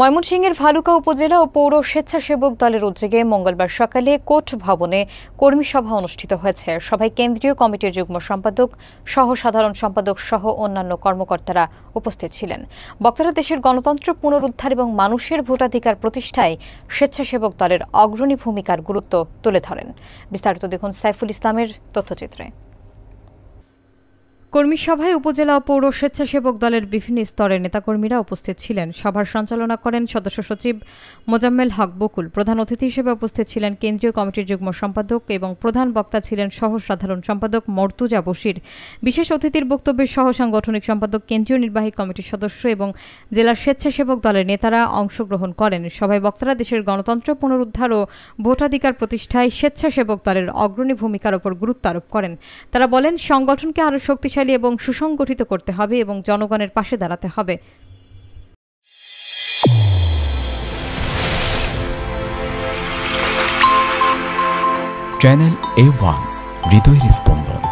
ময়মনসিংহের ভালুকা উপজেলা ও পৌর স্বেচ্ছাসেবক দলের উদ্যোগে মঙ্গলবার সকালে কোর্ট ভবনে কর্মী সভা অনুষ্ঠিত হয়েছে। সভায় কেন্দ্রীয় কমিটির যুগ্ম সম্পাদক সহ সাধারণ সম্পাদক সহ অন্যান্য কর্মকর্তারা উপস্থিত ছিলেন। বক্তারা দেশের গণতন্ত্র পুনরুদ্ধার এবং মানুষের ভোটাধিকার প্রতিষ্ঠায় স্বেচ্ছাসেবক দলের অগ্রণী ভূমিকার গুরুত্ব তুলে ধরেন। বিস্তারিত দেখুন সাইফুল ইসলামের তথ্যচিত্রে। কর্মী সভায় উপজেলা ও পৌর স্বেচ্ছাসেবক দলের বিভিন্ন স্তরের নেতাকর্মীরা উপস্থিত ছিলেন। সভার সঞ্চালনা করেন সদস্য সচিব মোজাম্মেল হক বকুল। প্রধান অতিথি হিসেবে উপস্থিত ছিলেন কেন্দ্রীয় কমিটির যুগ্ম সম্পাদক এবং প্রধান বক্তা ছিলেন সহ সাধারণ সম্পাদক মর্তুজা বশির। বিশেষ অতিথির বক্তব্যে সহ সাংগঠনিক সম্পাদক, কেন্দ্রীয় নির্বাহী কমিটির সদস্য এবং জেলার স্বেচ্ছাসেবক দলের নেতারা অংশগ্রহণ করেন। সভায় বক্তারা দেশের গণতন্ত্র পুনরুদ্ধার ও ভোটাধিকার প্রতিষ্ঠায় স্বেচ্ছাসেবক দলের অগ্রণী ভূমিকার উপর গুরুত্ব আরোপ করেন। তারা বলেন, সংগঠনকে আরও শক্তিশালী এবং সুসংগঠিত করতে হবে এবং জনগণের পাশে দাঁড়াতে হবে। চ্যানেল A1 হৃদয়ের স্পন্দন।